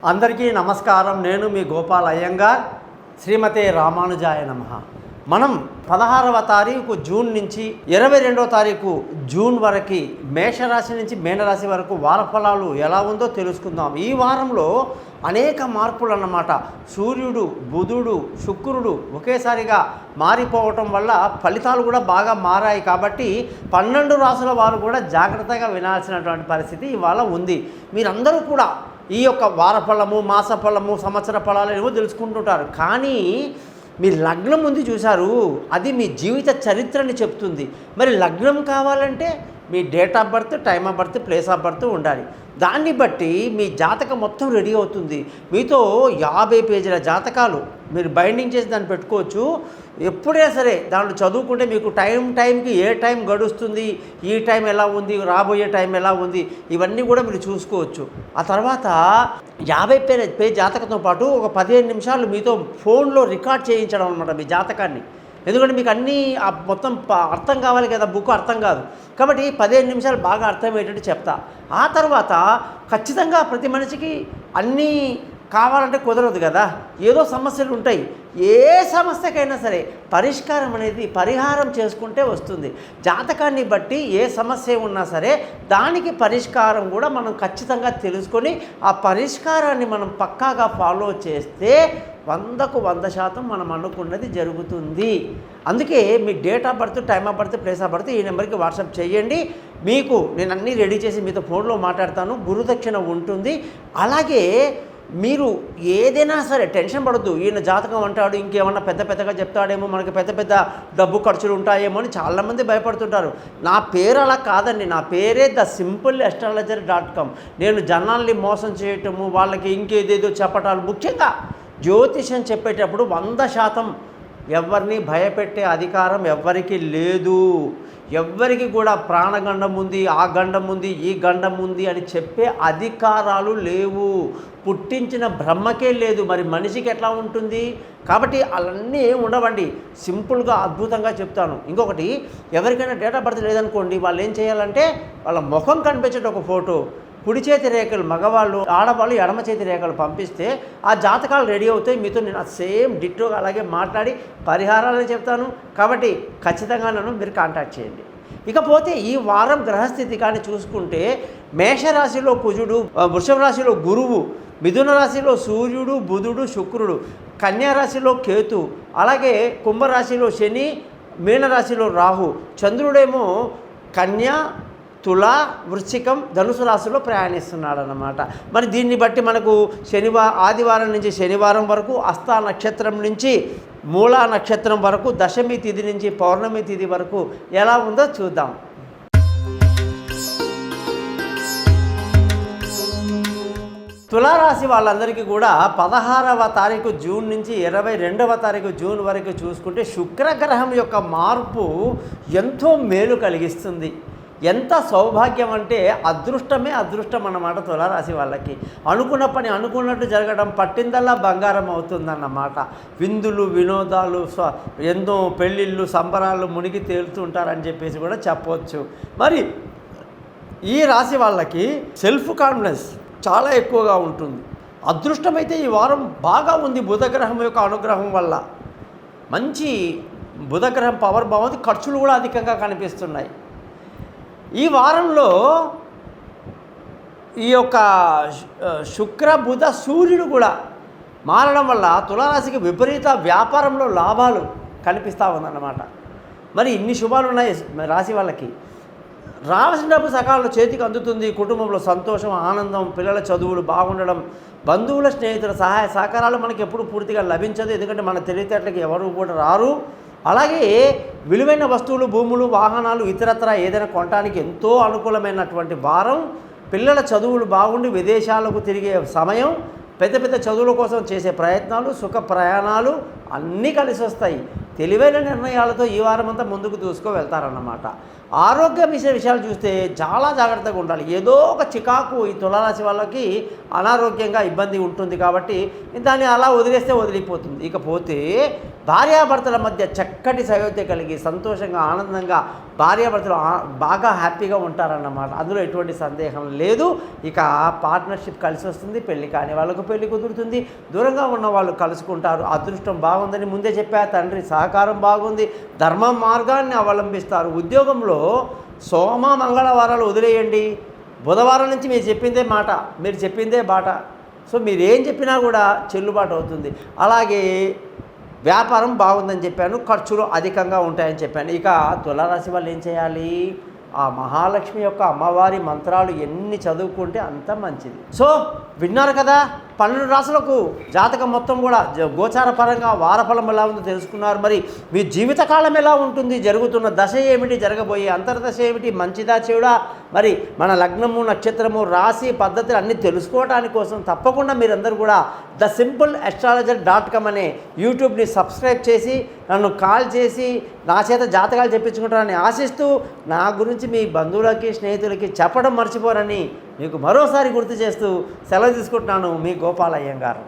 అందరికీ నమస్కారం. నేను మీ గోపాల్ అయ్యంగార్. శ్రీమతే రామానుజాయ నమః. మనం 16వ తారీఖు జూన్ నుంచి 22వ తారీఖు జూన్ వరకు మేషరాశి నుంచి మీనరాశి వరకు వారఫలాలు ఎలా ఉందో తెలుసుకుందాం. ఈ వారంలో అనేక మార్పులు అన్నమాట. సూర్యుడు, బుధుడు, శుక్రుడు ఒకేసారిగా మారిపోవటం వల్ల ఫలితాలు కూడా బాగా మారాయి. కాబట్టి 12 రాసుల వారు కూడా జాగ్రత్తగా వినాల్సినటువంటి పరిస్థితి ఇవాళ ఉంది. మీరందరూ కూడా ఈ యొక్క వారఫలము, మాస ఫలము, సంవత్సర ఫలాలు ఏమో తెలుసుకుంటుంటారు. కానీ మీ లగ్నం ఉంది చూశారు, అది మీ జీవిత చరిత్రని చెప్తుంది. మరి లగ్నం కావాలంటే మీ date of birth, time of birth, place of birth ఉండాలి. దాన్ని బట్టి మీ జాతకం మొత్తం రెడీ అవుతుంది. మీతో 50 పేజీల జాతకాలు మీరు బైండింగ్ చేసి దాన్ని పెట్టుకోవచ్చు. ఎప్పుడైనా సరే దాంట్లో చదువుకుంటే మీకు టైంకి ఏ టైం గడుస్తుంది, ఈ టైం ఎలా ఉంది, రాబోయే టైం ఎలా ఉంది, ఇవన్నీ కూడా మీరు చూసుకోవచ్చు. ఆ తర్వాత 50 పేజీ జాతకంతో పాటు ఒక 15 నిమిషాలు మీతో ఫోన్లో రికార్డ్ చేయించడం అనమాట మీ జాతకాన్ని. ఎందుకంటే మీకు అన్నీ మొత్తం అర్థం కావాలి కదా, బుక్ అర్థం కాదు. కాబట్టి 15 నిమిషాలు బాగా అర్థమయ్యేటట్టు చెప్తా. ఆ తర్వాత ఖచ్చితంగా ప్రతి మనిషికి అన్నీ కావాలంటే కుదరదు కదా, ఏదో సమస్యలు ఉంటాయి. ఏ సమస్యకైనా సరే పరిహారం చేసుకుంటే వస్తుంది. జాతకాన్ని బట్టి ఏ సమస్య ఉన్నా సరే దానికి పరిష్కారం కూడా మనం ఖచ్చితంగా తెలుసుకొని ఆ పరిష్కారాన్ని మనం పక్కాగా ఫాలో చేస్తే 100కు 100% మనం అనుకున్నది జరుగుతుంది. అందుకే మీ date of birth, time of birth, place of birth ఈ నెంబర్కి వాట్సాప్ చేయండి. మీకు నేను అన్నీ రెడీ చేసి మీతో ఫోన్లో మాట్లాడతాను. గురుదక్షిణ ఉంటుంది. అలాగే మీరు ఏదైనా సరే టెన్షన్ పడద్దు. ఈయన జాతకం అంటాడు, ఇంకేమన్నా పెద్దగా చెప్తాడేమో, మనకి పెద్ద డబ్బు ఖర్చులు ఉంటాయేమో అని చాలామంది భయపడుతుంటారు. నా పేరు అలా కాదండి. నా పేరే thesimple.astrologer.com. నేను జనాల్ని మోసం చేయటము, వాళ్ళకి ఇంకేదేదో చెప్పటాలు, ముఖ్యంగా జ్యోతిషం చెప్పేటప్పుడు 100% ఎవరిని భయపెట్టే అధికారం ఎవ్వరికి లేదు. ఎవ్వరికి కూడా ప్రాణగండం ఉంది, ఆ గండం ఉంది, ఈ గండం ఉంది అని చెప్పే అధికారాలు లేవు. పుట్టించిన బ్రహ్మకే లేదు, మరి మనిషికి ఎట్లా ఉంటుంది? కాబట్టి అలాన్నీ ఏమి ఉండవండి. సింపుల్గా అద్భుతంగా చెప్తాను. ఇంకొకటి, ఎవరికైనా డేట్ ఆఫ్ బర్త్ లేదనుకోండి, వాళ్ళు ఏం చేయాలంటే వాళ్ళ ముఖం కనిపించేట ఒక ఫోటో, కుడి చేతి రేఖలు మగవాళ్ళు, ఆడవాళ్ళు ఎడమ చేతి రేఖలు పంపిస్తే ఆ జాతకాలు రెడీ అవుతాయి. మీతో నేను సేమ్ డిట్టోగా అలాగే మాట్లాడి పరిహారాలను చెప్తాను. కాబట్టి ఖచ్చితంగా నన్ను మీరు కాంటాక్ట్ చేయండి. ఇకపోతే ఈ వారం గ్రహస్థితి కానీ చూసుకుంటే మేషరాశిలో కుజుడు, వృషభ రాశిలో గురువు, మిథున రాశిలో సూర్యుడు, బుధుడు, శుక్రుడు, కన్యా రాశిలో కేతు, అలాగే కుంభరాశిలో శని, మీనరాశిలో రాహు, చంద్రుడేమో కన్యా, తుల, వృశ్చికం, ధనుసు రాశిలో ప్రయాణిస్తున్నాడు అన్నమాట. మరి దీన్ని బట్టి మనకు ఆదివారం నుంచి శనివారం వరకు, హస్త నక్షత్రం నుంచి మూలా నక్షత్రం వరకు, దశమి తిథి నుంచి పౌర్ణమి తిథి వరకు ఎలా ఉందో చూద్దాం. తులారాశి వాళ్ళందరికీ కూడా 16వ తారీఖు జూన్ నుంచి 22వ తారీఖు జూన్ వరకు చూసుకుంటే శుక్రగ్రహం యొక్క మార్పు ఎంతో మేలు కలిగిస్తుంది. ఎంత సౌభాగ్యం అంటే అదృష్టమే అదృష్టం అన్నమాట. తులారాశి వాళ్ళకి అనుకున్న పని అనుకున్నట్టు జరగడం, పట్టిందల్లా బంగారం అవుతుందన్నమాట. విందులు, వినోదాలు, ఎన్నో పెళ్ళిళ్ళు, సంబరాలు మునిగి తేలుతుంటారని చెప్పేసి కూడా చెప్పవచ్చు. మరి ఈ రాశి వాళ్ళకి సెల్ఫ్ కాన్ఫిడెన్స్ చాలా ఎక్కువగా ఉంటుంది. అదృష్టమైతే ఈ వారం బాగా ఉంది. బుధగ్రహం యొక్క అనుగ్రహం వల్ల మంచి బుధగ్రహం పవర్ బాగుంది. ఖర్చులు కూడా అధికంగా కనిపిస్తున్నాయి. ఈ వారంలో ఈ యొక్క శుక్ర, బుధ, సూర్యుడు కూడా మారడం వల్ల తులారాశికి విపరీత వ్యాపారంలో లాభాలు కనిపిస్తూ ఉందన్నమాట. మరి ఇన్ని శుభాలు ఉన్నాయి రాశి వాళ్ళకి. రావాల్సిన డబ్బు సకాలంలో చేతికి అందుతుంది. కుటుంబంలో సంతోషం, ఆనందం, పిల్లల చదువులు బాగుండడం, బంధువుల, స్నేహితుల సహాయ సహకారాలు మనకి ఎప్పుడు పూర్తిగా లభించదు. ఎందుకంటే మన తెలివితేటలకి ఎవరు కూడా రారు. అలాగే విలువైన వస్తువులు, భూములు, వాహనాలు, ఇతరత్ర ఏదైనా కొనడానికి ఎంతో అనుకూలమైనటువంటి వారం. పిల్లల చదువులు బాగుండి విదేశాలకు తిరిగే సమయం, పెద్ద చదువుల కోసం చేసే ప్రయత్నాలు, సుఖ ప్రయాణాలు అన్నీ కలిసి వస్తాయి. తెలివైన నిర్ణయాలతో ఈ వారం అంతా ముందుకు వెళ్తారన్నమాట. ఆరోగ్య విషయాలు చూస్తే చాలా జాగ్రత్తగా ఉండాలి. ఏదో ఒక చికాకు ఈ తులారాశి వాళ్ళకి అనారోగ్యంగా ఇబ్బంది ఉంటుంది కాబట్టి దాన్ని అలా వదిలేస్తే వదిలిపోతుంది. ఇకపోతే భార్యాభర్తల మధ్య చక్కటి సయోధ్య కలిగి సంతోషంగా ఆనందంగా భార్యాభర్తలు బాగా హ్యాపీగా ఉంటారన్నమాట. అందులో ఎటువంటి సందేహం లేదు. ఇక పార్ట్నర్షిప్ కలిసి వస్తుంది. పెళ్లి కాని వాళ్ళకు పెళ్లి కుదురుతుంది. దూరంగా ఉన్న వాళ్ళు కలుసుకుంటారు. అదృష్టం బాగుందని ముందే చెప్పా. తండ్రి సహకారం బాగుంది. ధర్మ మార్గాన్ని అవలంబిస్తారు. ఉద్యోగంలో సోమ మంగళవారాలు వదిలేయండి. బుధవారం నుంచి మీరు చెప్పిందే మాట, మీరు చెప్పిందే బాట. సో మీరేం చెప్పినా కూడా చెల్లుబాటు అవుతుంది. అలాగే వ్యాపారం బాగుందని చెప్పాను. ఖర్చులు అధికంగా ఉంటాయని చెప్పాను. ఇక తులారాశి వాళ్ళు ఏం చేయాలి? ఆ మహాలక్ష్మి యొక్క అమ్మవారి మంత్రాలు ఎన్ని చదువుకుంటే అంత మంచిది. సో విన్నారు కదా, 12 రాశులకు జాతకం మొత్తం కూడా గోచార పరంగా వారఫలం ఎలా ఉందో తెలుసుకున్నారు. మరి మీ జీవితకాలం ఎలా ఉంటుంది, జరుగుతున్న దశ ఏమిటి, జరగబోయే అంతర్దశ ఏమిటి, మంచిదా చెడుడా, మరి మన లగ్నము నక్షత్రము రాశి పద్ధతులు అన్నీ తెలుసుకోవడానికి కోసం తప్పకుండా మీరందరూ కూడా thesimpleastrologer.com అనే యూట్యూబ్ని సబ్స్క్రైబ్ చేసి నన్ను కాల్ చేసి నా చేత జాతకాలు చెప్పించుకుంటారని ఆశిస్తూ నా గురించి మీ బంధువులకి స్నేహితులకి చెప్పడం మర్చిపోరని మీకు మరోసారి గుర్తు చేస్తూ సెలవు తీసుకుంటున్నాను. మీ గోపాల్ అయ్యంగారు.